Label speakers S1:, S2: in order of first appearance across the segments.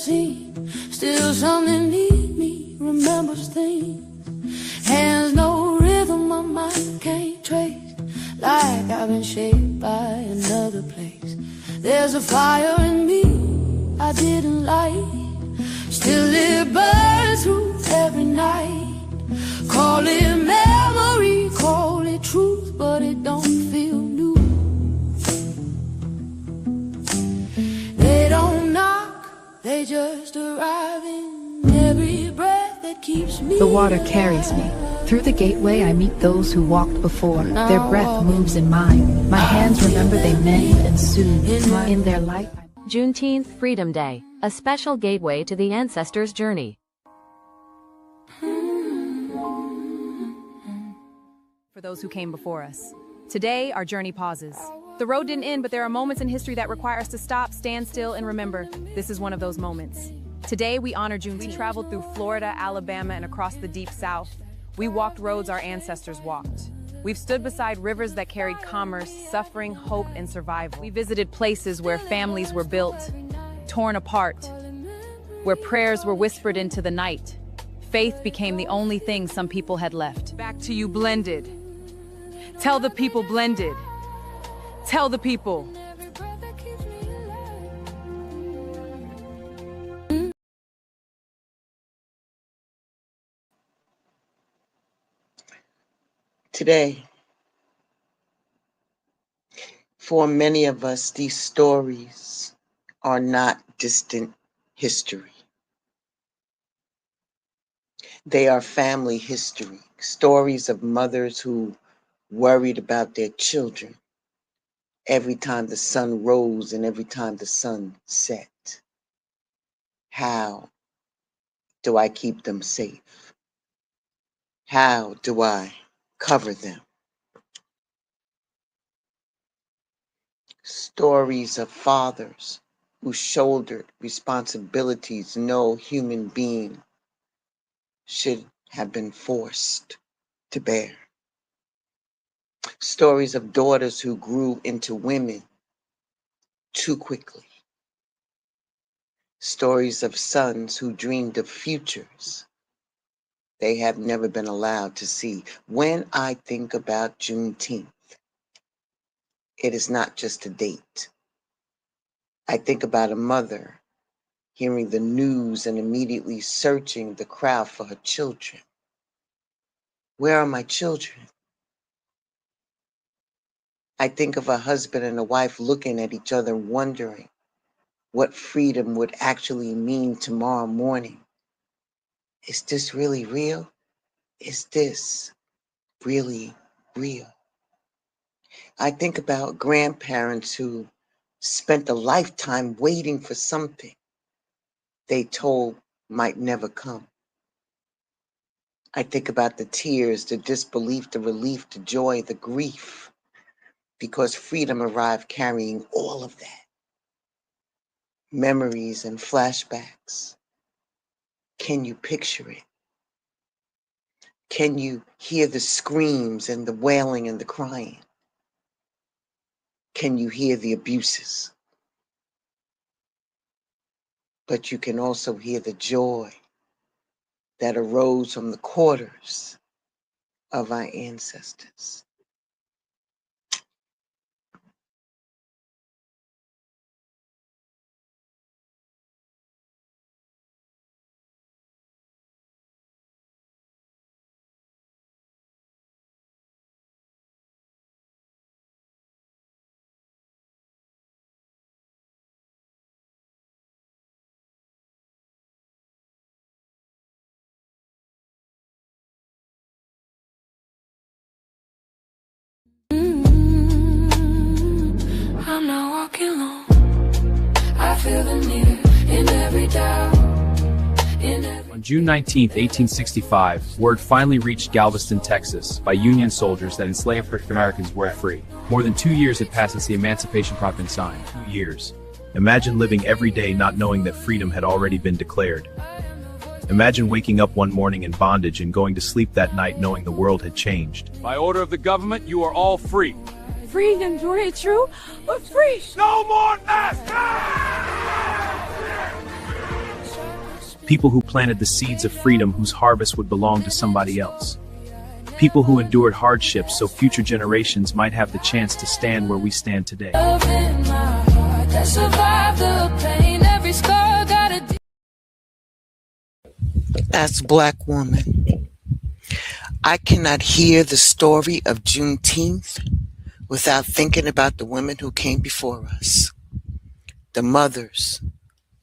S1: seen. Still something in me remembers things. Hands no rhythm, my mind can't trace. Like I've been shaped by another place. There's a fire in me I didn't light. Still it burns through every night. Call it memory, call it truth, but it don't feel new. They don't knock, they just arrive in every breath that keeps me.
S2: The water carries me. Through the gateway I meet those who walked before. Their breath moves in mine. My hands remember they mend and soothe. In their light.
S3: Juneteenth, Freedom Day, a special gateway to the ancestors' journey.
S4: For those who came before us. Today, our journey pauses. The road didn't end, but there are moments in history that require us to stop, stand still, and remember. This is one of those moments. Today, we honor Juneteenth. We traveled through Florida, Alabama, and across the Deep South. We walked roads our ancestors walked. We've stood beside rivers that carried commerce, suffering, hope, and survival. We visited places where families were built, torn apart, where prayers were whispered into the night. Faith became the only thing some people had left. Back to you, blended. Tell the people, blended. Tell the people.
S5: Today, for many of us, these stories are not distant history. They are family history, stories of mothers who worried about their children every time the sun rose and every time the sun set. How do I keep them safe? How do I cover them? Stories of fathers who shouldered responsibilities no human being should have been forced to bear. Stories of daughters who grew into women too quickly. Stories of sons who dreamed of futures they have never been allowed to see. When I think about Juneteenth, it is not just a date. I think about a mother hearing the news and immediately searching the crowd for her children. Where are my children? I think of a husband and a wife looking at each other, wondering what freedom would actually mean tomorrow morning. Is this really real? Is this really real? I think about grandparents who spent a lifetime waiting for something they told might never come. I think about the tears, the disbelief, the relief, the joy, the grief, because freedom arrived carrying all of that. Memories and flashbacks. Can you picture it? Can you hear the screams and the wailing and the crying? Can you hear the abuses? But you can also hear the joy that arose from the quarters of our ancestors.
S1: I'm not walking alone. I feel the need in every doubt.
S6: On June 19, 1865, word finally reached Galveston, Texas, by Union soldiers that enslaved African Americans were free. More than 2 years had passed since the Emancipation Proclamation signed. 2 years. Imagine living every day not knowing that freedom had already been declared. Imagine waking up one morning in bondage and going to sleep that night knowing the world had changed.
S7: By order of the government, you are all free.
S8: Freedom, really true, but free.
S7: No more masks!
S6: People who planted the seeds of freedom whose harvest would belong to somebody else. People who endured hardships so future generations might have the chance to stand where we stand today.
S5: As a Black woman, I cannot hear the story of Juneteenth without thinking about the women who came before us, the mothers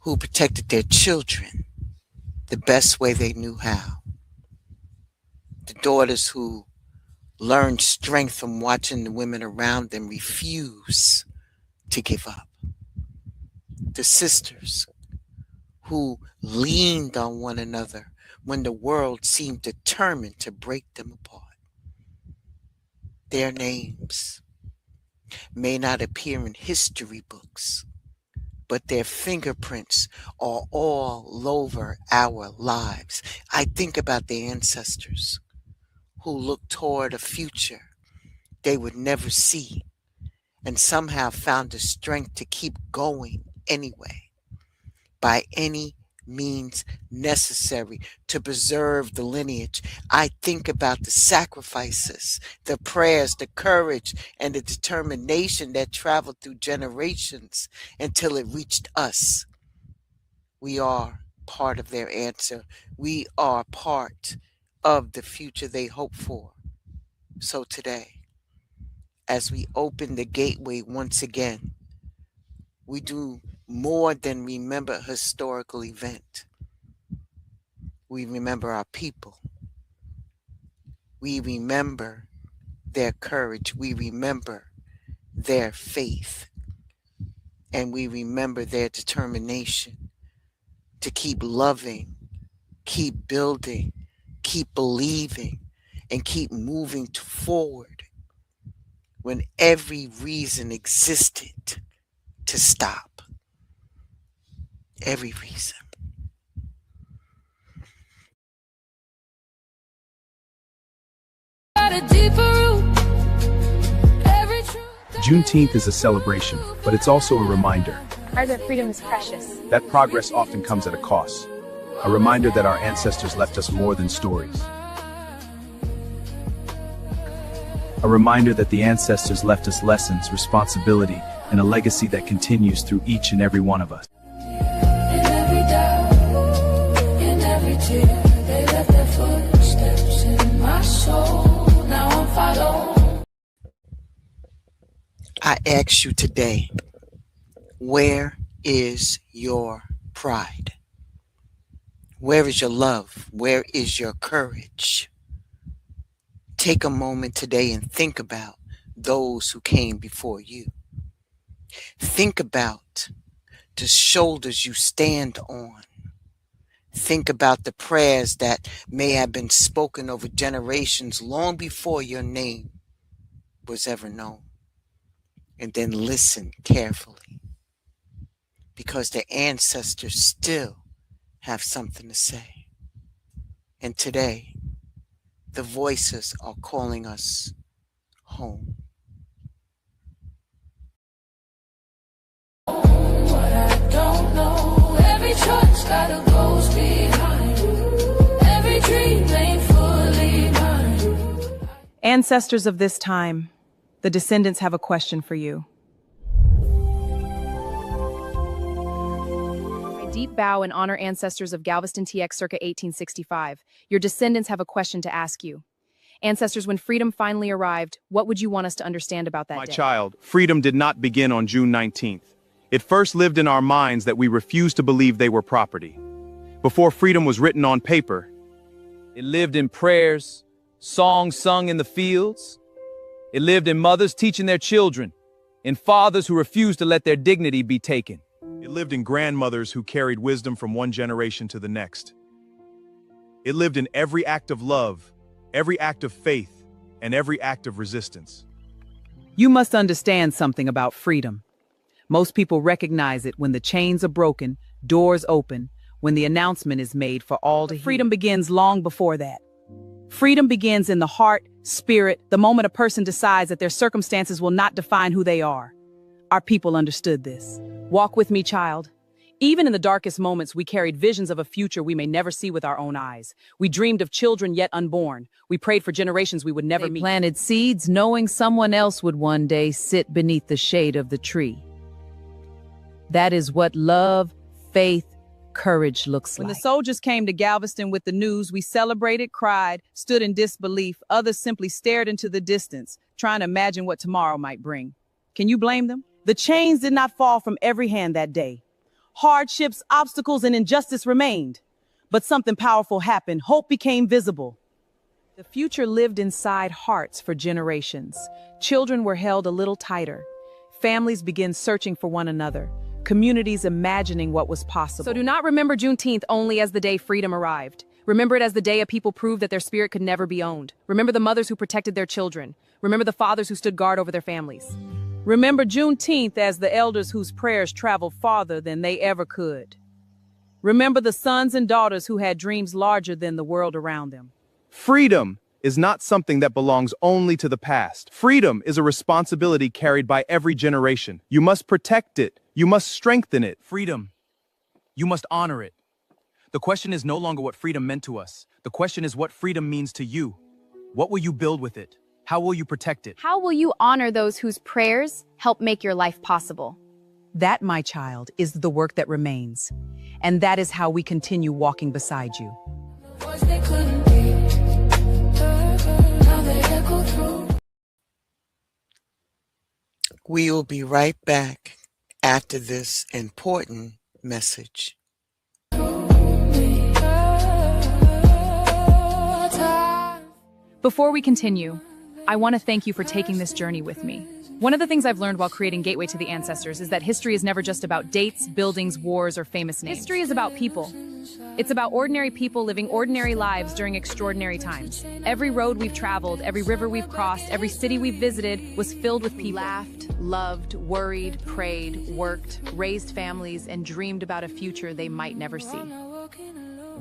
S5: who protected their children the best way they knew how, the daughters who learned strength from watching the women around them refuse to give up, the sisters who leaned on one another when the world seemed determined to break them apart. Their names may not appear in history books, but their fingerprints are all over our lives. I think about the ancestors who looked toward a future they would never see and somehow found the strength to keep going anyway, by any means necessary to preserve the lineage. I think about the sacrifices, the prayers, the courage, and the determination that traveled through generations until it reached us. We are part of their answer. We are part of the future they hope for. So today, as we open the gateway once again, we do more than remember a historical event. We remember our people. We remember their courage. We remember their faith. And we remember their determination to keep loving, keep building, keep believing, and keep moving forward when every reason existed to stop. Every reason.
S6: Juneteenth is a celebration, but it's also a reminder.
S8: Our freedom is precious.
S6: That progress often comes at a cost. A reminder that our ancestors left us more than stories. A reminder that the ancestors left us lessons, responsibility, and a legacy that continues through each and every one of us.
S1: In every doubt, in every tear, they left their footsteps in my soul. Now I'm following.
S5: I ask you today, where is your pride? Where is your love? Where is your courage? Take a moment today and think about those who came before you. Think about the shoulders you stand on. Think about the prayers that may have been spoken over generations long before your name was ever known. And then listen carefully, because the ancestors still have something to say. And today, the voices are calling us home.
S1: What I don't know, every choice got a ghost behind. Every dream ain't fully mine.
S4: Ancestors of this time, the descendants have a question for you. I deep bow and honor ancestors of Galveston TX circa 1865. Your descendants have a question to ask you. Ancestors, when freedom finally arrived, what would you want us to understand about that day?
S9: My child, freedom did not begin on June 19th. It first lived in our minds that we refused to believe they were property. Before freedom was written on paper,
S10: it lived in prayers, songs sung in the fields. It lived in mothers teaching their children, in fathers who refused to let their dignity be taken.
S9: It lived in grandmothers who carried wisdom from one generation to the next. It lived in every act of love, every act of faith, and every act of resistance.
S4: You must understand something about freedom. Most people recognize it when the chains are broken, doors open, when the announcement is made for all to hear. Freedom begins long before that. Freedom begins in the heart, spirit, the moment a person decides that their circumstances will not define who they are. Our people understood this. Walk with me, child. Even in the darkest moments, we carried visions of a future we may never see with our own eyes. We dreamed of children yet unborn. We prayed for generations we would never meet. They planted seeds knowing someone else would one day sit beneath the shade of the tree. That is what love, faith, courage looks like. When the soldiers came to Galveston with the news, we celebrated, cried, stood in disbelief. Others simply stared into the distance, trying to imagine what tomorrow might bring. Can you blame them? The chains did not fall from every hand that day. Hardships, obstacles, and injustice remained. But something powerful happened. Hope became visible. The future lived inside hearts for generations. Children were held a little tighter. Families began searching for one another. Communities imagining what was possible. So do not remember Juneteenth only as the day freedom arrived. Remember it as the day a people proved that their spirit could never be owned. Remember the mothers who protected their children. Remember the fathers who stood guard over their families. Remember Juneteenth as the elders whose prayers traveled farther than they ever could. Remember the sons and daughters who had dreams larger than the world around them.
S9: Freedom is not something that belongs only to the past. Freedom is a responsibility carried by every generation. You must protect it. You must strengthen it.
S10: Freedom. You must honor it. The question is no longer what freedom meant to us. The question is what freedom means to you. What will you build with it? How will you protect it?
S8: How will you honor those whose prayers help make your life possible?
S4: That, my child, is the work that remains. And that is how we continue walking beside you.
S5: We will be right back after this important message.
S4: Before we continue, I want to thank you for taking this journey with me. One of the things I've learned while creating Gateway to the Ancestors is that history is never just about dates, buildings, wars, or famous names. History is about people. It's about ordinary people living ordinary lives during extraordinary times. Every road we've traveled, every river we've crossed, every city we've visited was filled with people. Laughed, loved, worried, prayed, worked, raised families, and dreamed about a future they might never see.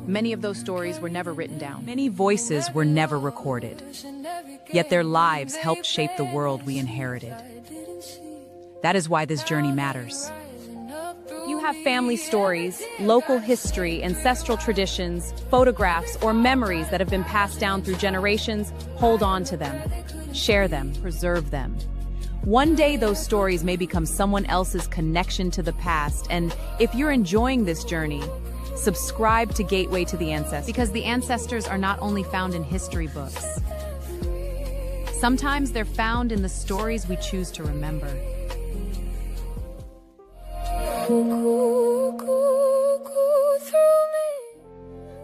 S4: Many of those stories were never written down. Many voices were never recorded. Yet their lives helped shape the world we inherited. That is why this journey matters. If you have family stories, local history, ancestral traditions, photographs, or memories that have been passed down through generations, hold on to them. Share them, preserve them. One day those stories may become someone else's connection to the past, and if you're enjoying this journey, subscribe to Gateway to the Ancestors. Because the ancestors are not only found in history books. Sometimes they're found in the stories we choose to remember.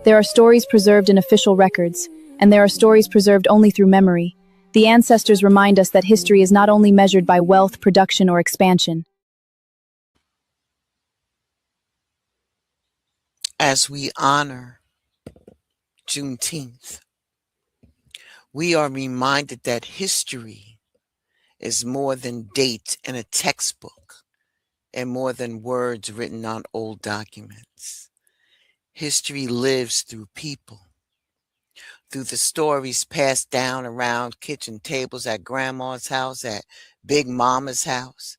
S11: There are stories preserved in official records, and there are stories preserved only through memory. The ancestors remind us that history is not only measured by wealth, production, or expansion.
S5: As we honor Juneteenth, we are reminded that history is more than dates in a textbook and more than words written on old documents. History lives through people, through the stories passed down around kitchen tables at grandma's house, at Big Mama's house,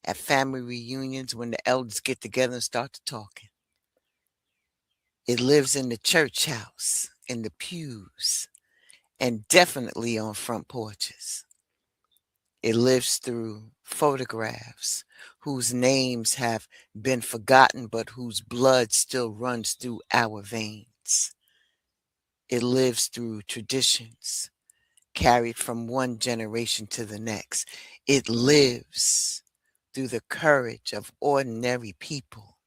S5: at family reunions when the elders get together and start talking. It lives in the church house, in the pews, and definitely on front porches. It lives through photographs whose names have been forgotten but whose blood still runs through our veins. It lives through traditions carried from one generation to the next. It lives through the courage of ordinary people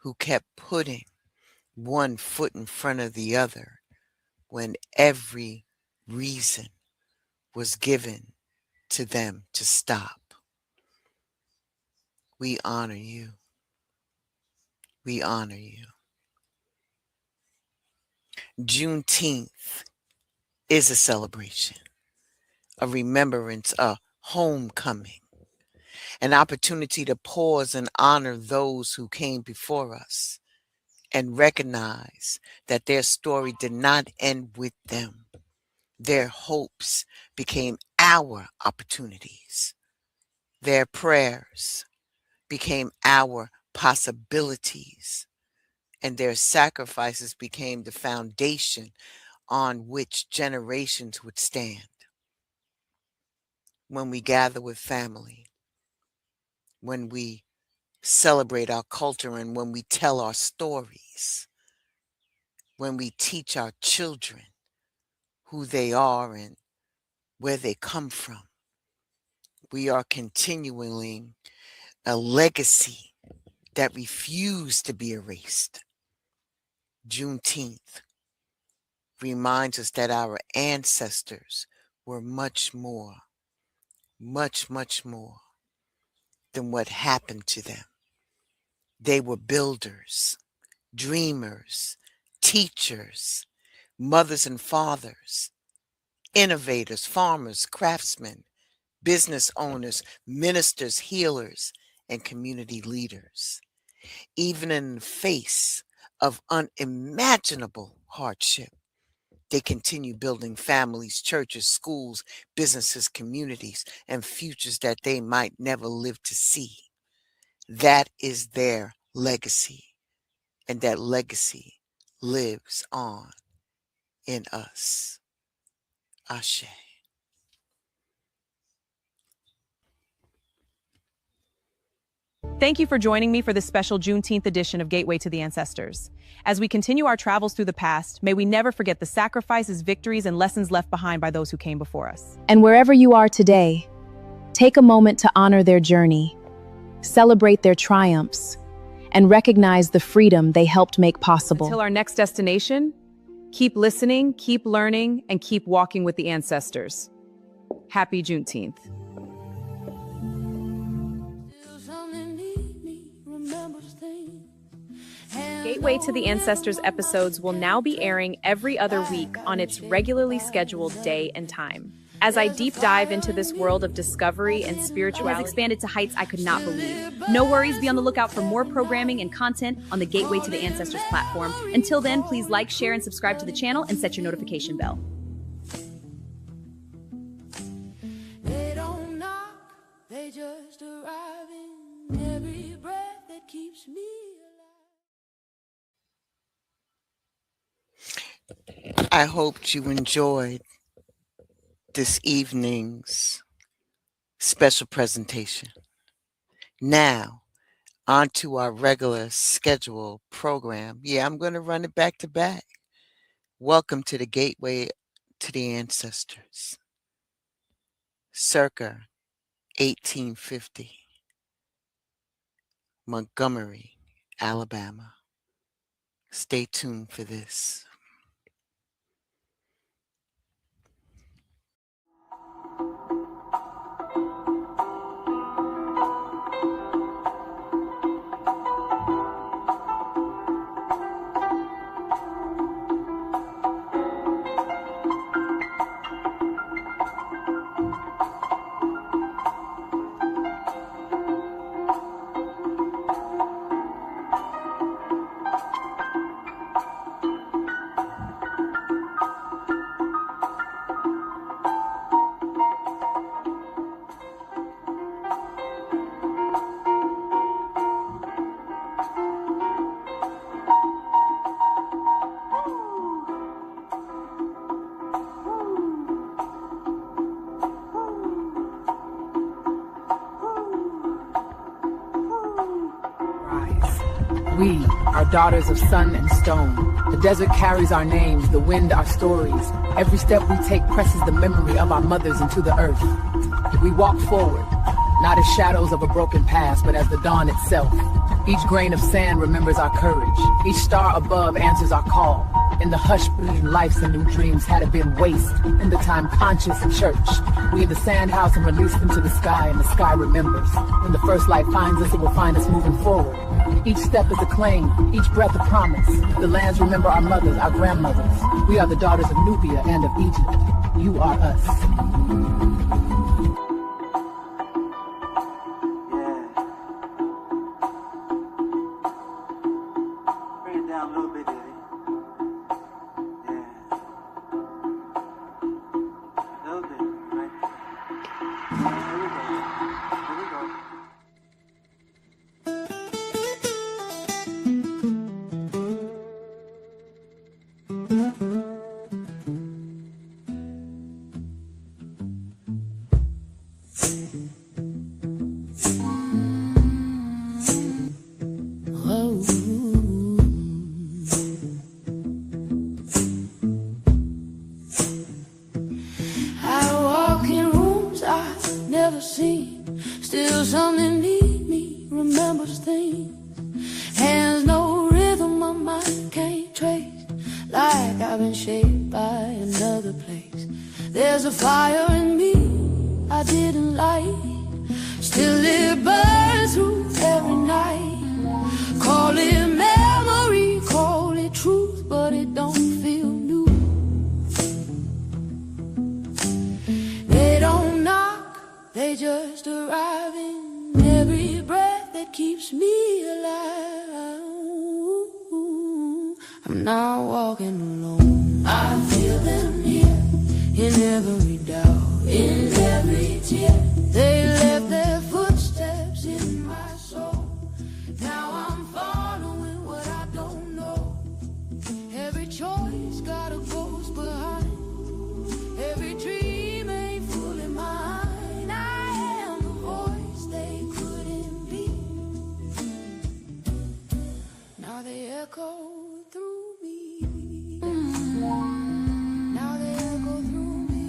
S5: who kept putting one foot in front of the other when every reason was given to them to stop. We honor you. We honor you. Juneteenth is a celebration, a remembrance, a homecoming, an opportunity to pause and honor those who came before us and recognize that their story did not end with them. Their hopes became our opportunities. Their prayers became our possibilities, and their sacrifices became the foundation on which generations would stand. When we gather with family, when we celebrate our culture, and when we tell our stories, when we teach our children who they are and where they come from, we are continuing a legacy that refused to be erased. Juneteenth reminds us that our ancestors were much more than what happened to them. They were builders, dreamers, teachers, mothers and fathers, innovators, farmers, craftsmen, business owners, ministers, healers, and community leaders. Even in the face of unimaginable hardship, they continue building families, churches, schools, businesses, communities, and futures that they might never live to see. That is their legacy, and that legacy lives on in us. Ashe.
S4: Thank you for joining me for this special Juneteenth edition of Gateway to the Ancestors. As we continue our travels through the past, may we never forget the sacrifices, victories, and lessons left behind by those who came before us.
S11: And wherever you are today, take a moment to honor their journey, celebrate their triumphs, and recognize the freedom they helped make possible.
S4: Until our next destination, keep listening, keep learning, and keep walking with the ancestors. Happy Juneteenth. Gateway to the Ancestors episodes will now be airing every other week on its regularly scheduled day and time. As I deep dive into this world of discovery and spirituality, it has expanded to heights I could not believe. No worries, be on the lookout for more programming and content on the Gateway to the Ancestors platform. Until then, please like, share, and subscribe to the channel and set your notification bell.
S1: They don't knock, they just arrive in every breath that keeps me alive.
S5: I hoped you enjoyed this evening's special presentation. Now, on to our regular scheduled program. Yeah, I'm going to run it back to back. Welcome to the Gateway to the Ancestors. Circa 1850, Montgomery, Alabama. Stay tuned for this.
S12: We are daughters of sun and stone. The desert carries our names, the wind our stories. Every step we take presses the memory of our mothers into the earth. We walk forward, not as shadows of a broken past, but as the dawn itself. Each grain of sand remembers our courage. Each star above answers our call. In the hush between lives and new dreams, had it been waste, in the time conscious church. We in the sand house and release them to the sky, and the sky remembers. When the first light finds us, it will find us moving forward. Each step is a claim, each breath a promise. The lands remember our mothers, our grandmothers. We are the daughters of Nubia and of Egypt. You are us.
S1: remembers things. Hands no rhythm, my mind can't trace. Like I've been shaped by another place. There's a fire in me I didn't light. Still it burns through every night. Call it memory, call it truth, but it don't feel new. They don't knock, they just arrive in every breath that keeps me alive. I'm not walking alone. I feel them here in every doubt, in every tear. They left their footsteps in my soul. Now I'm following what I don't know. Every choice got a ghost behind. Every dream ain't fully mine. I am the voice they couldn't be. Now they echo through me. Now they echo through me.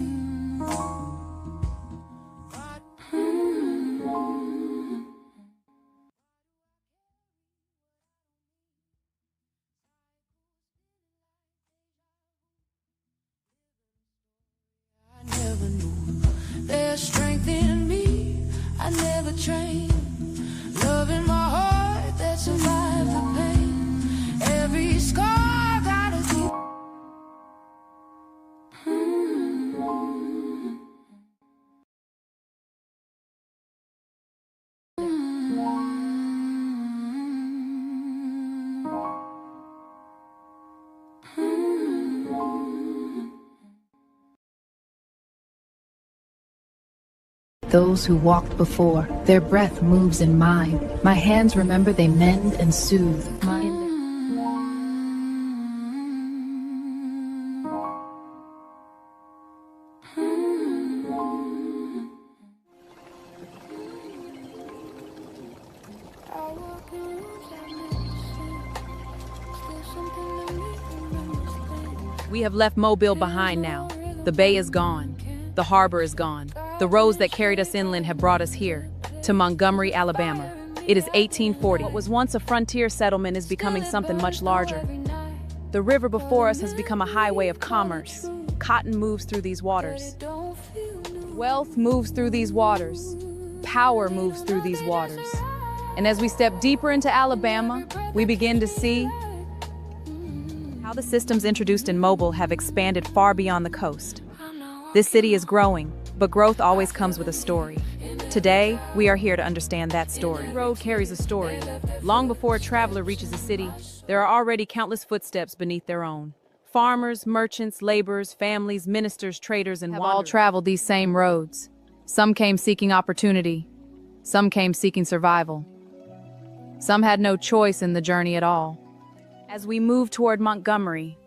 S1: I never knew there's strength in me. I never trained. Love in my heart that survived the pain. Every scar got a deep.
S2: Those who walked before, their breath moves in mine. My hands remember they mend and soothe.
S4: We have left Mobile behind now. The bay is gone. The harbor is gone. The roads that carried us inland have brought us here, to Montgomery, Alabama. It is 1840. What was once a frontier settlement is becoming something much larger. The river before us has become a highway of commerce. Cotton moves through these waters. Wealth moves through these waters. Power moves through these waters. And as we step deeper into Alabama, we begin to see how the systems introduced in Mobile have expanded far beyond the coast. This city is growing, but growth always comes with a story. Today, we are here to understand that story. Every road carries a story. Long before a traveler reaches a city, there are already countless footsteps beneath their own. Farmers, merchants, laborers, families, ministers, traders, and wanderers have all traveled these same roads. Some came seeking opportunity. Some came seeking survival. Some had no choice in the journey at all. As we move toward Montgomery,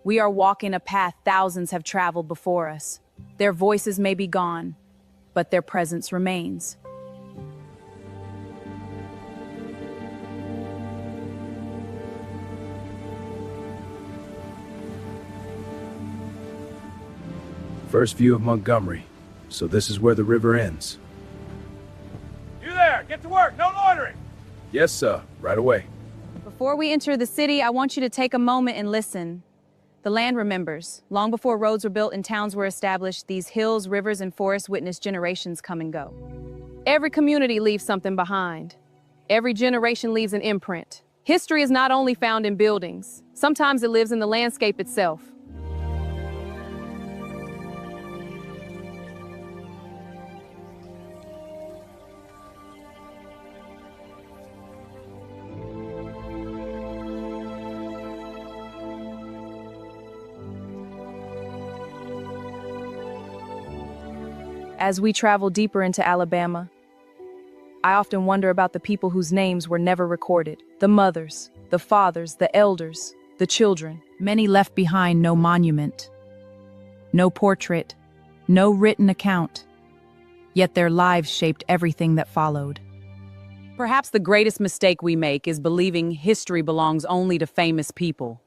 S4: we are walking a path thousands have traveled before us. Their voices may be gone, but their presence remains.
S6: First view of Montgomery. So this is where the river ends.
S7: You there! Get to work! No loitering!
S6: Yes, sir. Right away.
S4: Before we enter the city, I want you to take a moment and listen. The land remembers. Long before roads were built and towns were established, these hills, rivers, and forests witnessed generations come and go. Every community leaves something behind. Every generation leaves an imprint. History is not only found in buildings. Sometimes it lives in the landscape itself. As we travel deeper into Alabama, I often wonder about the people whose names were never recorded. The mothers, the fathers, the elders, the children. Many left behind no monument, no portrait, no written account. Yet their lives shaped everything that followed. Perhaps the greatest mistake we make is believing history belongs only to famous people.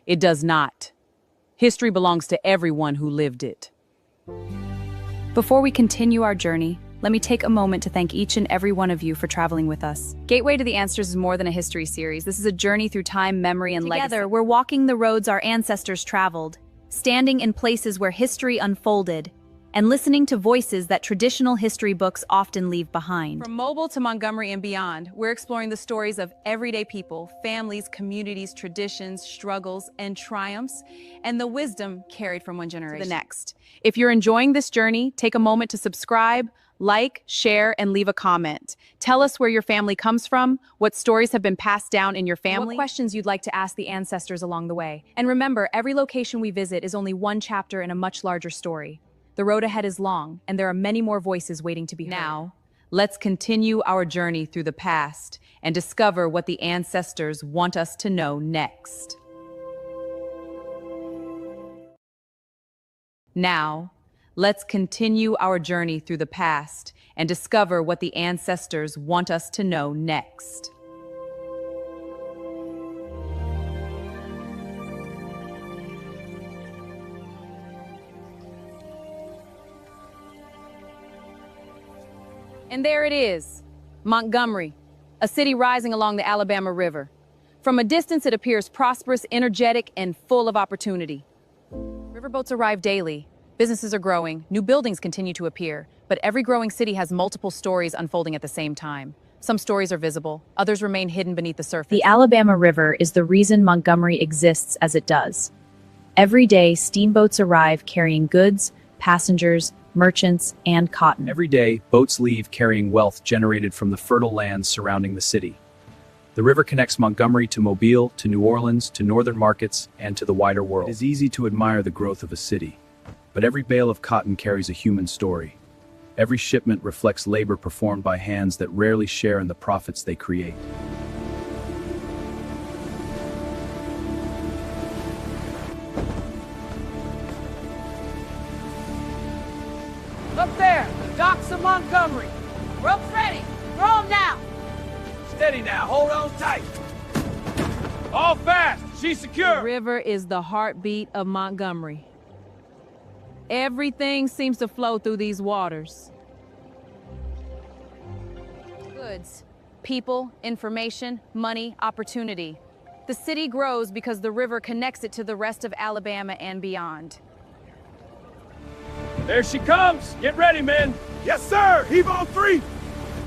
S4: It does not. History belongs to everyone who lived it.
S8: Before we continue our journey,
S4: let me take a moment to thank each and every one of you for traveling with us. Gateway to the Ancestors is more than a history series. This is a journey through time, memory, and legacy. Together, we're walking the roads our ancestors traveled, standing in places where history unfolded, and listening to voices that traditional history books often leave behind. From Mobile to Montgomery and beyond, we're exploring the stories of everyday people, families, communities, traditions, struggles, and triumphs, and the wisdom carried from one generation to the next. If you're enjoying this journey, take a moment to subscribe, like, share, and leave a comment. Tell us where your family comes from, what stories have been passed down in your family, what questions you'd like to ask the ancestors along the way. And remember, every location we visit is only one chapter in a much larger story. The road ahead is long, and there are many more voices waiting to be heard. Now, let's continue our journey through the past and discover what the ancestors want us to know next. Now, let's continue our journey through the past and discover what the ancestors want us to know next. And there it is, Montgomery, a city rising along the Alabama River. From a distance, it appears prosperous, energetic, and full of opportunity. Riverboats arrive daily. Businesses are growing, new buildings continue to appear, but every growing city has multiple stories unfolding at the same time. Some stories are visible, others remain hidden beneath the surface.
S11: The Alabama River is the reason Montgomery exists as it does. Every day, steamboats arrive carrying goods, passengers, merchants, and cotton.
S6: Every day, boats leave carrying wealth generated from the fertile lands surrounding the city. The river connects Montgomery to Mobile, to New Orleans, to northern markets, and to the wider world. It is easy to admire the growth of a city, but every bale of cotton carries a human story. Every shipment reflects labor performed by hands that rarely share in the profits they create.
S13: Up there, the docks of Montgomery. Rope's ready. Throw 'em now.
S7: Steady now. Hold on tight. All fast. She's secure.
S4: The river is the heartbeat of Montgomery. Everything seems to flow through these waters. Goods, people, information, money, opportunity. The city grows because the river connects it to the rest of Alabama and beyond.
S7: There she comes. Get ready, men. Yes, sir. Heave on 3.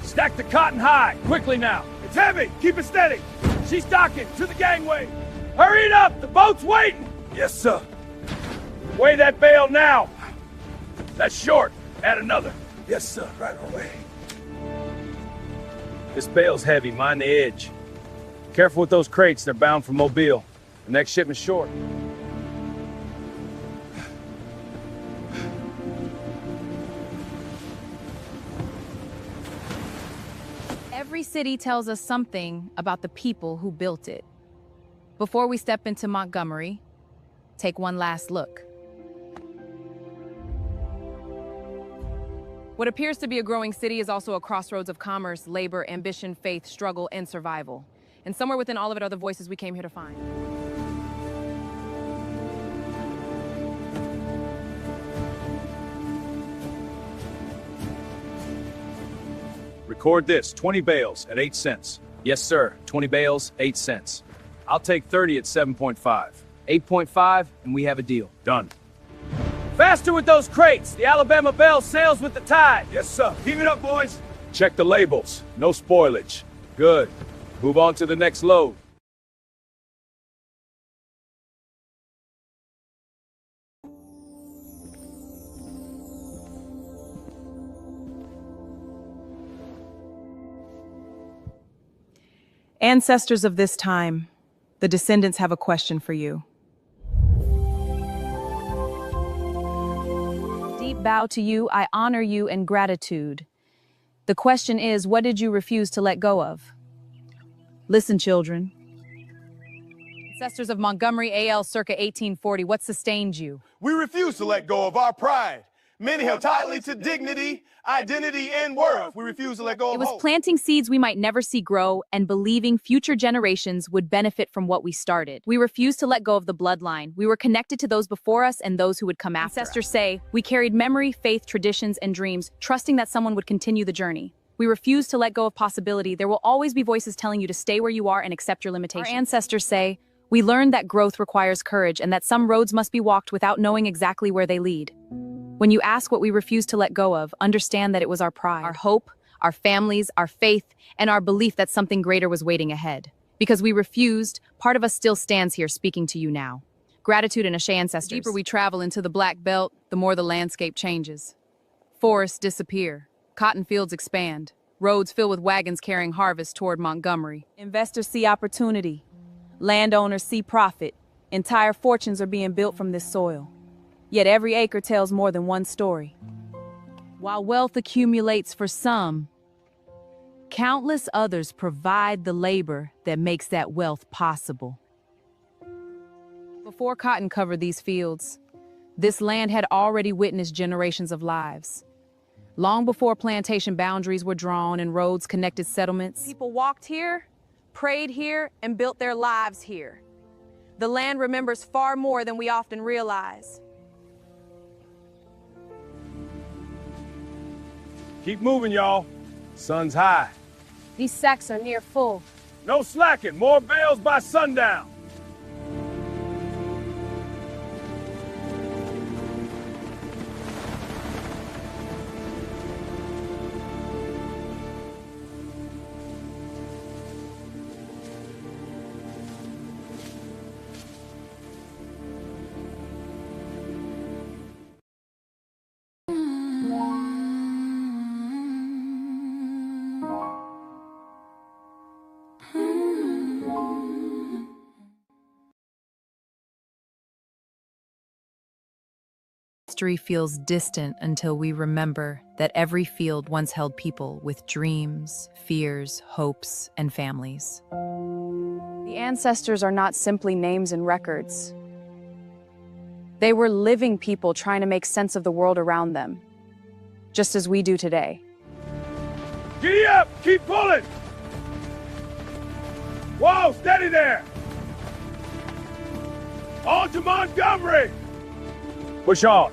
S7: Stack the cotton high. Quickly now. It's heavy. Keep it steady. She's docking to the gangway. Hurry it up. The boat's waiting. Yes, sir. Weigh that bale now. That's short. Add another. Yes, sir. Right away. This bale's heavy. Mind the edge. Careful with those crates. They're bound for Mobile. The next shipment's short.
S4: Every city tells us something about the people who built it. Before we step into Montgomery, take one last look. What appears to be a growing city is also a crossroads of commerce, labor, ambition, faith, struggle, and survival. And somewhere within all of it are the voices we came here to find.
S6: Record this, 20 bales at 8 cents. Yes, sir, 20 bales, 8 cents. I'll take 30 at 7.5.
S10: 8.5, and we have a deal.
S6: Done.
S7: Faster with those crates. The Alabama Belle sails with the tide. Yes, sir. Keep it up, boys. Check the labels. No spoilage. Good. Move on to the next load.
S4: Ancestors of this time, the descendants have a question for you. Deep bow to you, I honor you in gratitude. The question is, what did you refuse to let go of? Listen, children. Ancestors of Montgomery, AL circa 1840, what sustained you?
S14: We refuse to let go of our pride.
S9: Many held tightly to dignity, identity, and worth. We refuse to let go of
S4: It was
S9: hope.
S4: planting seeds we might never see grow and believing future generations would benefit from what we started. We refused to let go of the bloodline. We were connected to those before us and those who would come after. Ancestors say we carried memory, faith, traditions, and dreams, trusting that someone would continue the journey. We refuse to let go of possibility. There will always be voices telling you to stay where you are and accept your limitations. Our ancestors say, we learned that growth requires courage and that some roads must be walked without knowing exactly where they lead. When you ask what we refuse to let go of, understand that it was our pride, our hope, our families, our faith, and our belief that something greater was waiting ahead. Because we refused, part of us still stands here speaking to you now. Gratitude and Ashe ancestors. The deeper we travel into the Black Belt, the more the landscape changes. Forests disappear, cotton fields expand, roads fill with wagons carrying harvest toward Montgomery. Investors see opportunity. Landowners see profit. Entire fortunes are being built from this soil. Yet every acre tells more than one story. While wealth accumulates for some, countless others provide the labor that makes that wealth possible. Before cotton covered these fields, this land had already witnessed generations of lives. Long before plantation boundaries were drawn and roads connected settlements, people walked here, prayed here, and built their lives here. The land remembers far more than we often realize.
S7: Keep moving, y'all. Sun's high.
S8: These sacks are near full.
S7: No slacking. More bales by sundown.
S4: History feels distant until we remember that every field once held people with dreams, fears, hopes, and families. The ancestors are not simply names and records. They were living people trying to make sense of the world around them, just as we do today.
S7: Giddy up! Keep pulling! Whoa, steady there! On to Montgomery! Push on.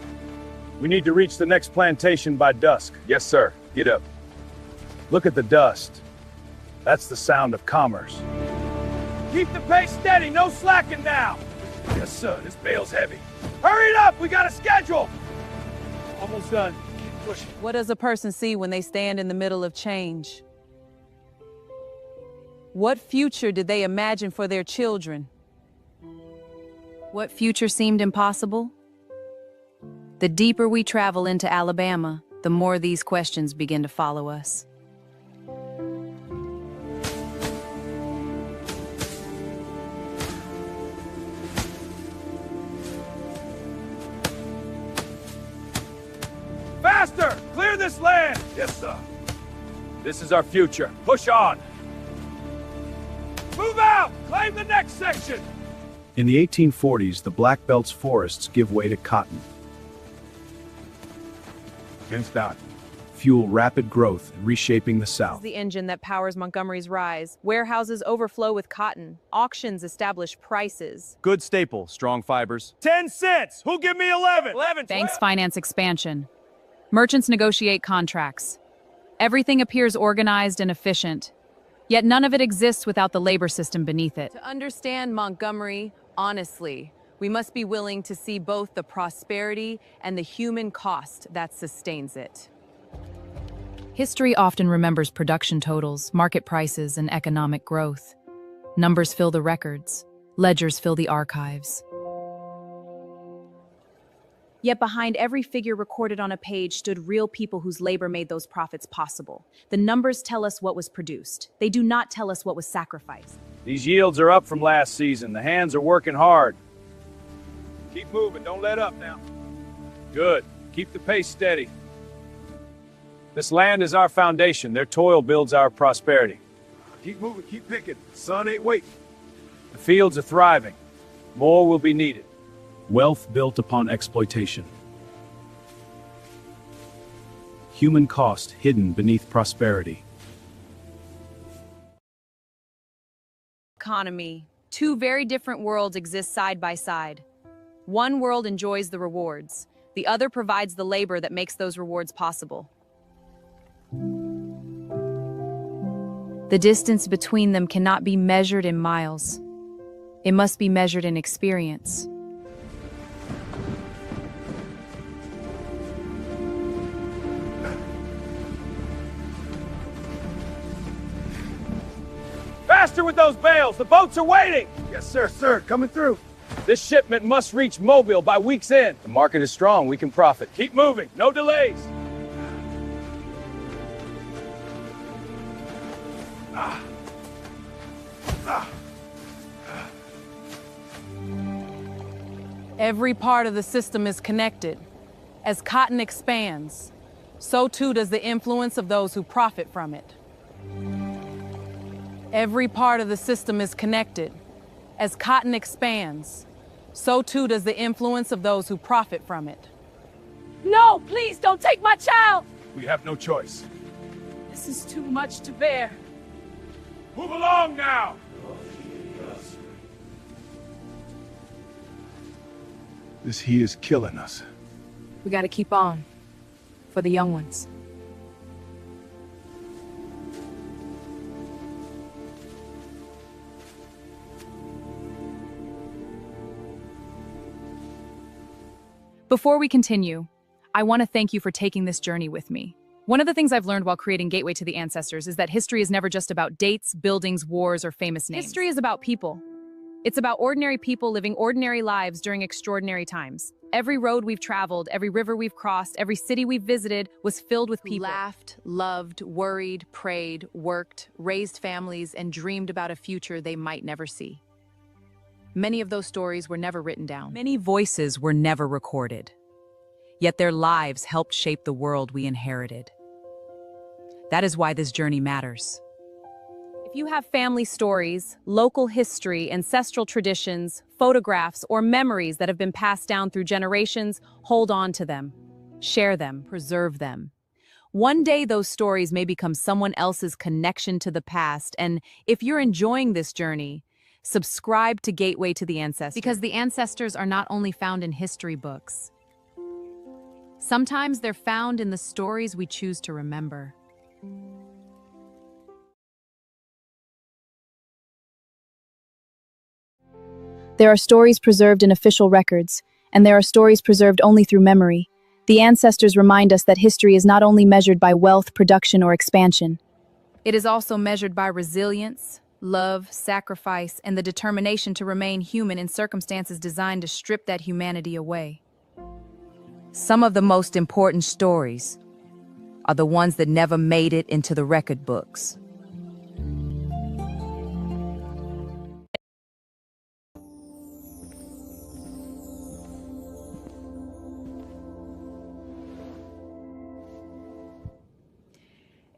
S7: We need to reach the next plantation by dusk. Yes, sir. Get up. Look at the dust. That's the sound of commerce. Keep the pace steady. No slacking now. Yes, sir. This bale's heavy. Hurry it up. We got a schedule. Almost done. Keep pushing.
S4: What does a person see when they stand in the middle of change? What future did they imagine for their children? What future seemed impossible? The deeper we travel into Alabama, the more these questions begin to follow us.
S7: Faster! Clear this land! Yes, sir. This is our future. Push on. Move out! Claim the next section!
S9: In the 1840s, the Black Belt's forests give way to cotton. Fuel rapid growth and reshaping the South.
S4: The engine that powers Montgomery's rise. Warehouses overflow with cotton. Auctions establish prices.
S10: Good staple, strong fibers.
S7: 10 cents! Who'll give me 11? 11,
S4: Banks finance expansion. Merchants negotiate contracts. Everything appears organized and efficient. Yet none of it exists without the labor system beneath it. To understand Montgomery, honestly, we must be willing to see both the prosperity and the human cost that sustains it. History often remembers production totals, market prices, and economic growth. Numbers fill the records. Ledgers fill the archives. Yet behind every figure recorded on a page stood real people whose labor made those profits possible. The numbers tell us what was produced. They do not tell us what was sacrificed.
S7: These yields are up from last season. The hands are working hard. Keep moving. Don't let up now. Good. Keep the pace steady. This land is our foundation. Their toil builds our prosperity. Keep moving. Keep picking. The sun ain't waiting. The fields are thriving. More will be needed.
S6: Wealth built upon exploitation. human cost hidden beneath prosperity.
S4: Economy. Two very different worlds exist side by side. One world enjoys the rewards. The other provides the labor that makes those rewards possible. The distance between them cannot be measured in miles. It must be measured in experience.
S7: Faster with those bales! The boats are waiting! Yes, sir, sir. Coming through. This shipment must reach Mobile by week's end.
S10: The market is strong. We can profit.
S7: Keep moving. No delays.
S13: Every part of the system is connected. As cotton expands, so too does the influence of those who profit from it. Every part of the system is connected. As cotton expands, so too does the influence of those who profit from it.
S14: No, please don't take my child!
S7: We have no choice.
S14: This is too much to bear.
S7: Move along now!
S9: This heat is killing us.
S2: We gotta keep on. For the young ones.
S4: Before we continue, I want to thank you for taking this journey with me. One of the things I've learned while creating Gateway to the Ancestors is that history is never just about dates, buildings, wars, or famous names. History is about people. It's about ordinary people living ordinary lives during extraordinary times. Every road we've traveled, every river we've crossed, every city we've visited was filled with people.
S2: Laughed, loved, worried, prayed, worked, raised families, and dreamed about a future they might never see. Many of those stories were never written down.
S4: Many voices were never recorded. Yet their lives helped shape the world we inherited. That is why this journey matters. If you have family stories, local history, ancestral traditions, photographs, or memories that have been passed down through generations, hold on to them. Share them, preserve them. One day those stories may become someone else's connection to the past, and if you're enjoying this journey, subscribe to Gateway to the Ancestors. Because the ancestors are not only found in history books. Sometimes they're found in the stories we choose to remember.
S11: There are stories preserved in official records, and there are stories preserved only through memory. The ancestors remind us that history is not only measured by wealth, production, or expansion.
S4: It is also measured by resilience, love, sacrifice, and the determination to remain human in circumstances designed to strip that humanity away. Some of the most important stories are the ones that never made it into the record books.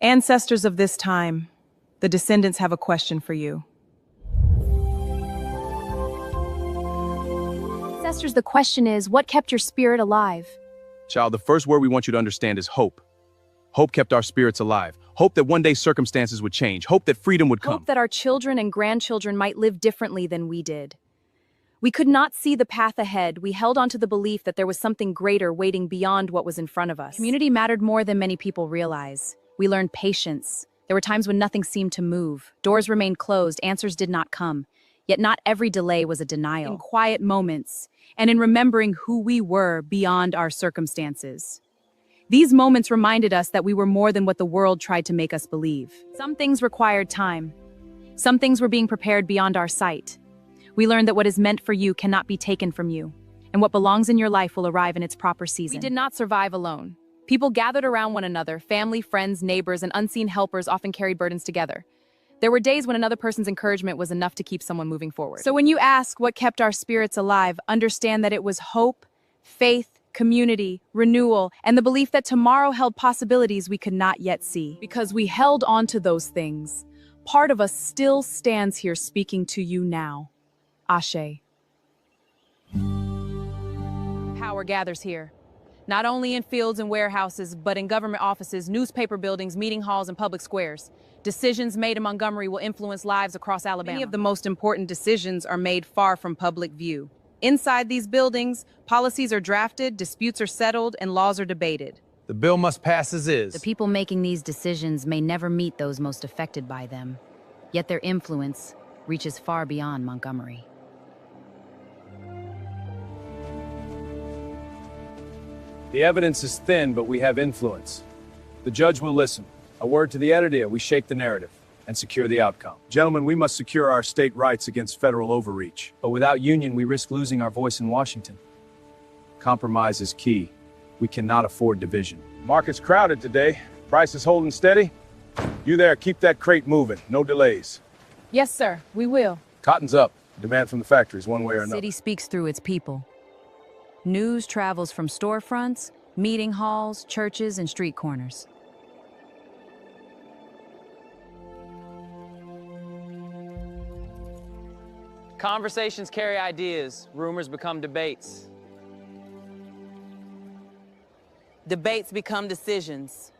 S4: Ancestors of this time, the descendants have a question for you.
S8: Ancestors, the question is, what kept your spirit alive?
S9: Child, the first word we want you to understand is hope. Hope kept our spirits alive. Hope that one day circumstances would change. Hope that freedom would come.
S4: Hope that our children and grandchildren might live differently than we did. We could not see the path ahead. We held on to the belief that there was something greater waiting beyond what was in front of us. Community mattered more than many people realize. We learned patience. There were times when nothing seemed to move. Doors remained closed, answers did not come. Yet not every delay was a denial. In quiet moments, and in remembering who we were beyond our circumstances. These moments reminded us that we were more than what the world tried to make us believe. Some things required time. Some things were being prepared beyond our sight. We learned that what is meant for you cannot be taken from you, and what belongs in your life will arrive in its proper season. We did not survive alone. People gathered around one another, family, friends, neighbors, and unseen helpers often carried burdens together. There were days when another person's encouragement was enough to keep someone moving forward. So when you ask what kept our spirits alive, understand that it was hope, faith, community, renewal, and the belief that tomorrow held possibilities we could not yet see. Because we held on to those things, part of us still stands here speaking to you now. Ashe. Power gathers here. not only in fields and warehouses, but in government offices, newspaper buildings, meeting halls, and public squares. Decisions made in Montgomery will influence lives across Alabama. Many of the most important decisions are made far from public view. Inside these buildings, policies are drafted, disputes are settled, and laws are debated.
S10: The bill must pass as is.
S8: The people making these decisions may never meet those most affected by them, yet their influence reaches far beyond Montgomery.
S6: The evidence is thin, but we have influence. The judge will listen. A word to the editor, we shape the narrative and secure the outcome.
S9: Gentlemen, we must secure our state rights against federal overreach.
S6: But without union, we risk losing our voice in Washington. Compromise is key. We cannot afford division.
S7: Market's crowded today. Price is holding steady. You there, keep that crate moving. No delays.
S4: Yes, sir, we will.
S7: Cotton's up. Demand from the factories one way or
S2: The
S7: another.
S2: city speaks through its people. News travels from storefronts, meeting halls, churches, and street corners.
S10: Conversations carry ideas. Rumors become debates. Debates become decisions.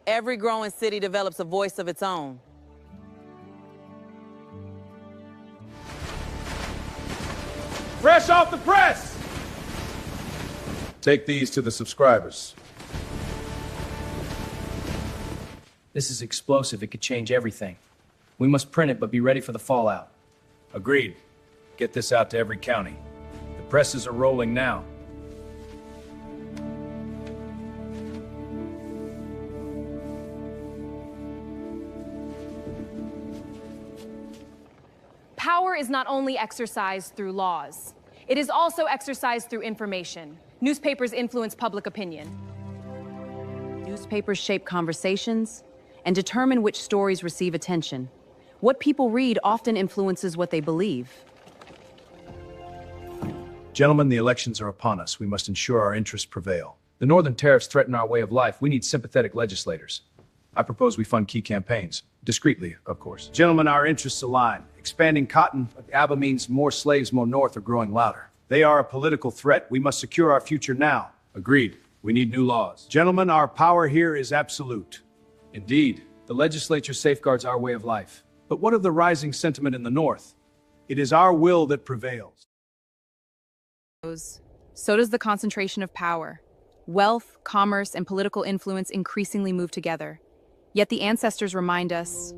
S10: Every growing city develops a voice of its own.
S7: Fresh off the press! Take these to the subscribers.
S6: This is explosive. It could change everything. We must print it, but be ready for the fallout.
S7: Agreed. Get this out to every county. The presses are rolling now.
S4: Power is not only exercised through laws, it is also exercised through information. Newspapers influence public opinion.
S2: Newspapers shape conversations and determine which stories receive attention. What people read often influences what they believe.
S9: Gentlemen, the elections are upon us. We must ensure our interests prevail.
S6: The northern tariffs threaten our way of life. We need sympathetic legislators. I propose we fund key campaigns. Discreetly, of course.
S7: Gentlemen, our interests align. Expanding cotton,
S6: ABBA means more slaves, more north, are growing louder.
S7: they are a political threat. We must secure our future now.
S6: Agreed. We need new laws.
S7: Gentlemen, our power here is absolute.
S6: Indeed. The legislature safeguards our way of life.
S7: But what of the rising sentiment in the North? It is our will that prevails.
S4: So does the concentration of power. Wealth, commerce, and political influence increasingly move together. Yet the ancestors remind us,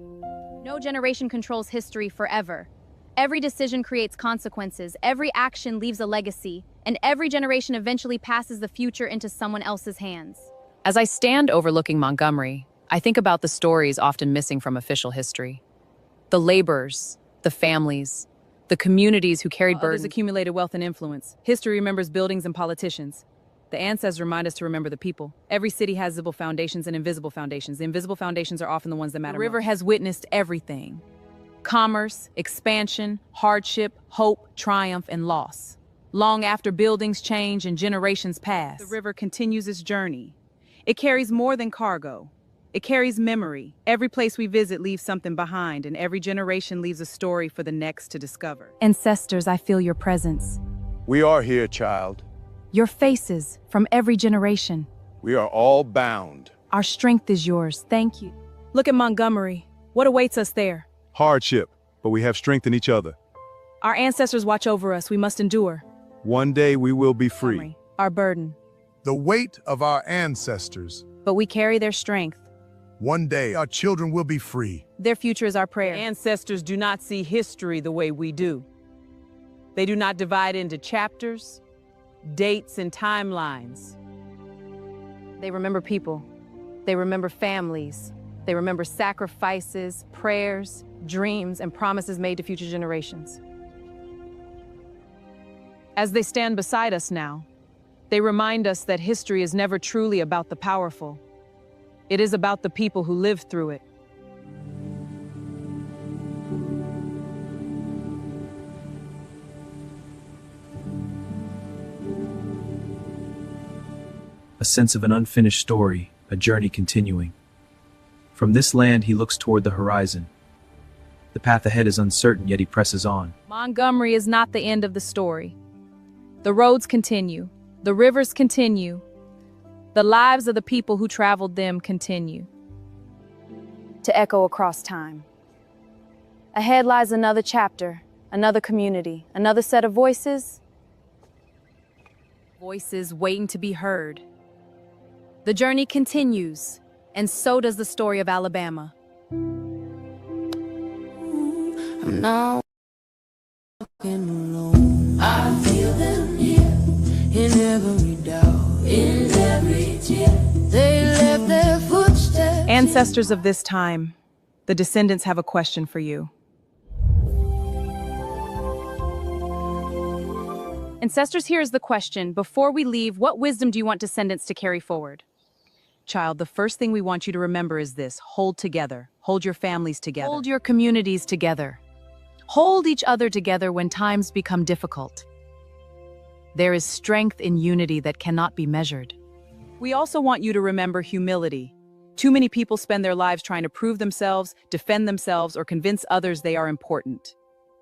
S8: no generation controls history forever. Every decision creates consequences, every action leaves a legacy, and every generation eventually passes the future into someone else's hands.
S2: As I stand overlooking Montgomery, I think about the stories often missing from official history. The laborers, the families, the communities who carried burdens.
S4: Others accumulated wealth and influence. History remembers buildings and politicians. The ancestors remind us to remember the people. Every city has visible foundations and invisible foundations. The invisible foundations are often the ones that matter. The river has witnessed everything. Commerce, expansion, hardship, hope, triumph, and loss. Long after buildings change and generations pass, the river continues its journey. It carries more than cargo. It carries memory. Every place we visit leaves something behind, and every generation leaves a story for the next to discover. Ancestors, I feel your presence.
S7: We are here, child.
S4: Your faces from every generation.
S7: We are all bound.
S4: Our strength is yours. Thank you. Look at Montgomery. What awaits us there?
S9: Hardship, but we have strength in each other.
S4: Our ancestors watch over us. We must endure.
S9: One day we will be free.
S4: Our burden.
S15: The weight of our ancestors.
S4: But we carry their strength.
S15: One day our children will be free.
S4: Their future is our prayer.
S13: Ancestors do not see history the way we do. They do not divide into chapters, dates, and timelines.
S4: They remember people. They remember families. They remember sacrifices, prayers, dreams, and promises made to future generations. As they stand beside us now, they remind us that history is never truly about the powerful. It is about the people who lived through it.
S6: A sense of an unfinished story, a journey continuing. From this land, he looks toward the horizon. The path ahead is uncertain, yet he presses on.
S4: Montgomery is not the end of the story. The roads continue. The rivers continue. The lives of the people who traveled them continue to echo across time. Ahead lies another chapter, another community, another set of voices. Voices waiting to be heard. The journey continues, and so does the story of Alabama.
S1: I'm now walking alone. I feel them here in every doubt, in every tear. They left their footsteps.
S4: Ancestors of this time, the descendants have a question for you. Ancestors, here is the question. Before we leave, what wisdom do you want descendants to carry forward? Child, the first thing we want you to remember is this: hold together. Hold your families together. Hold your communities together. Hold each other together when times become difficult. There is strength in unity that cannot be measured. We also want you to remember humility. Too many people spend their lives trying to prove themselves, defend themselves, or convince others they are important.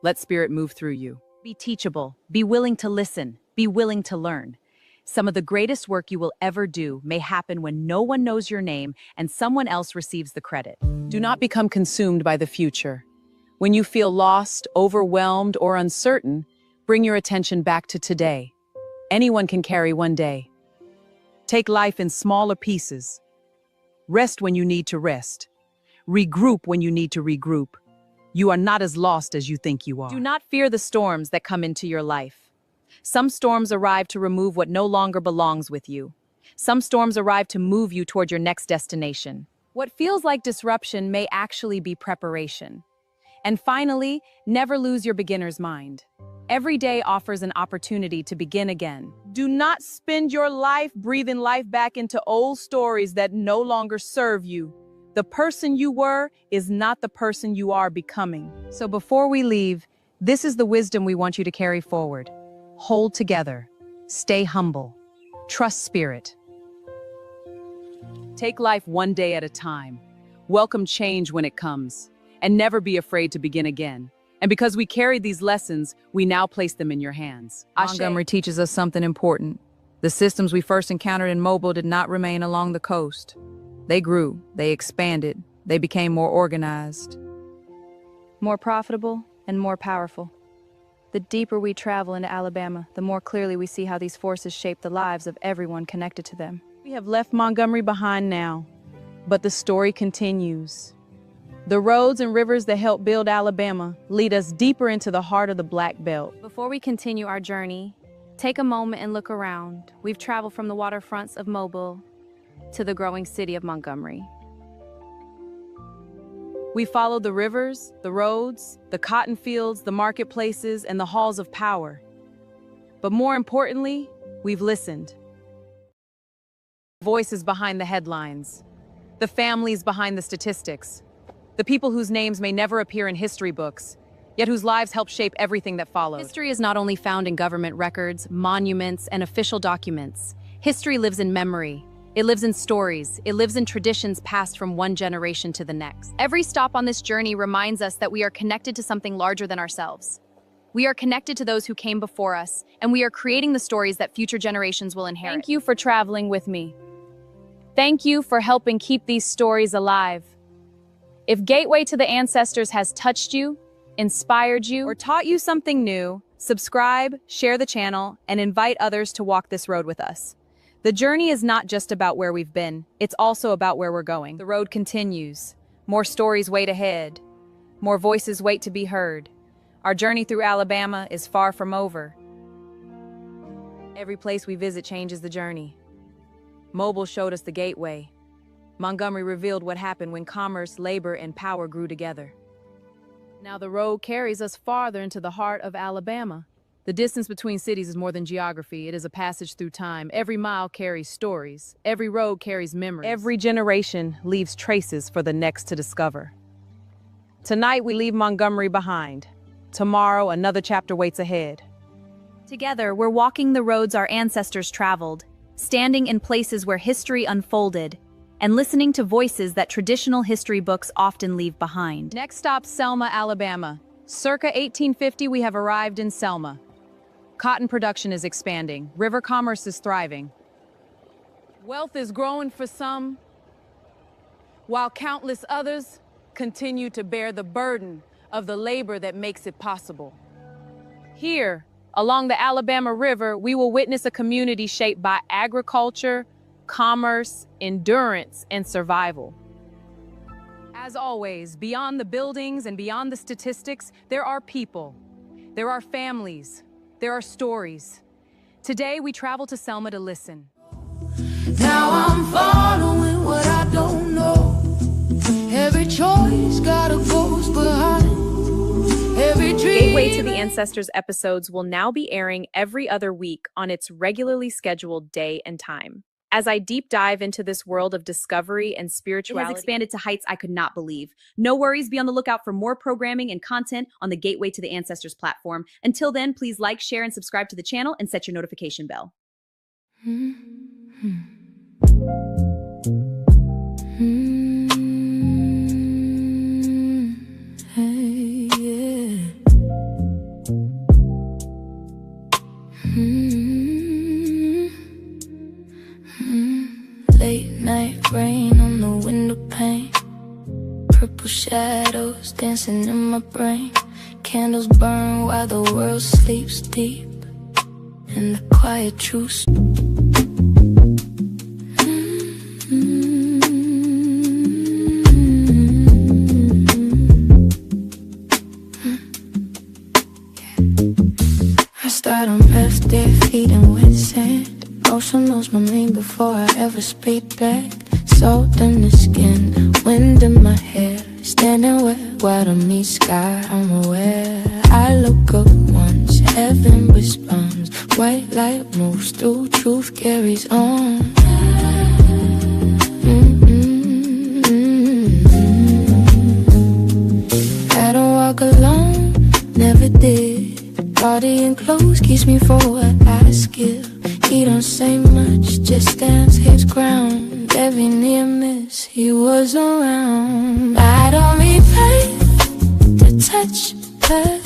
S4: Let spirit move through you. Be teachable. Be willing to listen. Be willing to learn. Some of the greatest work you will ever do may happen when no one knows your name and someone else receives the credit. Do not become consumed by the future. When you feel lost, overwhelmed, or uncertain, bring your attention back to today. Anyone can carry one day. Take life in smaller pieces. Rest when you need to rest. Regroup when you need to regroup. You are not as lost as you think you are. Do not fear the storms that come into your life. Some storms arrive to remove what no longer belongs with you. Some storms arrive to move you toward your next destination. What feels like disruption may actually be preparation. And finally, never lose your beginner's mind. Every day offers an opportunity to begin again. Do not spend your life breathing life back into old stories that no longer serve you. The person you were is not the person you are becoming. So before we leave, this is the wisdom we want you to carry forward. Hold together. Stay humble. Trust spirit. Take life one day at a time. Welcome change when it comes. And never be afraid to begin again. And because we carried these lessons, we now place them in your hands. Montgomery teaches us something important. The systems we first encountered in Mobile did not remain along the coast. They grew, they expanded, they became more organized, more profitable, and more powerful. The deeper we travel into Alabama, the more clearly we see how these forces shape the lives of everyone connected to them. We have left Montgomery behind now, but the story continues. The roads and rivers that helped build Alabama lead us deeper into the heart of the Black Belt. Before we continue our journey, take a moment and look around. We've traveled from the waterfronts of Mobile to the growing city of Montgomery. We followed the rivers, the roads, the cotton fields, the marketplaces, and the halls of power. But more importantly, we've listened. Voices behind the headlines, the families behind the statistics, the people whose names may never appear in history books, yet whose lives help shape everything that follows. History is not only found in government records, monuments, and official documents. History lives in memory. It lives in stories. It lives in traditions passed from one generation to the next. Every stop on this journey reminds us that we are connected to something larger than ourselves. We are connected to those who came before us, and we are creating the stories that future generations will inherit. Thank you for traveling with me. Thank you for helping keep these stories alive. If Gateway to the Ancestors has touched you, inspired you, or taught you something new, subscribe, share the channel, and invite others to walk this road with us. The journey is not just about where we've been, it's also about where we're going. The road continues. More stories wait ahead. More voices wait to be heard. Our journey through Alabama is far from over. Every place we visit changes the journey. Mobile showed us the gateway. Montgomery revealed what happened when commerce, labor, and power grew together. Now the road carries us farther into the heart of Alabama. The distance between cities is more than geography. It is a passage through time. Every mile carries stories. Every road carries memories. Every generation leaves traces for the next to discover. Tonight we leave Montgomery behind. Tomorrow another chapter waits ahead.
S8: Together, we're walking the roads our ancestors traveled, standing in places where history unfolded, and listening to voices that traditional history books often leave behind.
S4: Next stop, Selma, Alabama. Circa 1850, we have arrived in Selma. Cotton production is expanding. River commerce is thriving.
S13: Wealth is growing for some, while countless others continue to bear the burden of the labor that makes it possible.
S4: Here, along the Alabama River, we will witness a community shaped by agriculture, commerce, endurance, and survival.
S2: As always, beyond the buildings and beyond the statistics, there are people. There are families. There are stories. Today, we travel to Selma to listen.
S1: Now I'm following what I don't know. Every choice got a ghost behind. Every dream.
S4: Gateway to the Ancestors episodes will now be airing every other week on its regularly scheduled day and time. As I deep dive into this world of discovery and spirituality,
S8: it has expanded to heights I could not believe. No worries, be on the lookout for more programming and content on the Gateway to the Ancestors platform. Until then, please like, share, and subscribe to the channel and set your notification bell.
S1: Hey, yeah. Late night rain on the window pane. Purple shadows dancing in my brain. Candles burn while the world sleeps deep in the quiet truth. I start on left bare feet and wet sand. Ocean knows my name before I ever speak back. Salt in the skin, wind in my hair. Standing where water meets sky, I'm aware. I look up once, heaven responds. White light moves through, truth carries on. I don't walk alone, never did. Body and clothes keeps me for what I skill. He don't say much, just stands his ground. Every near miss, he was around. I don't replay the touch, but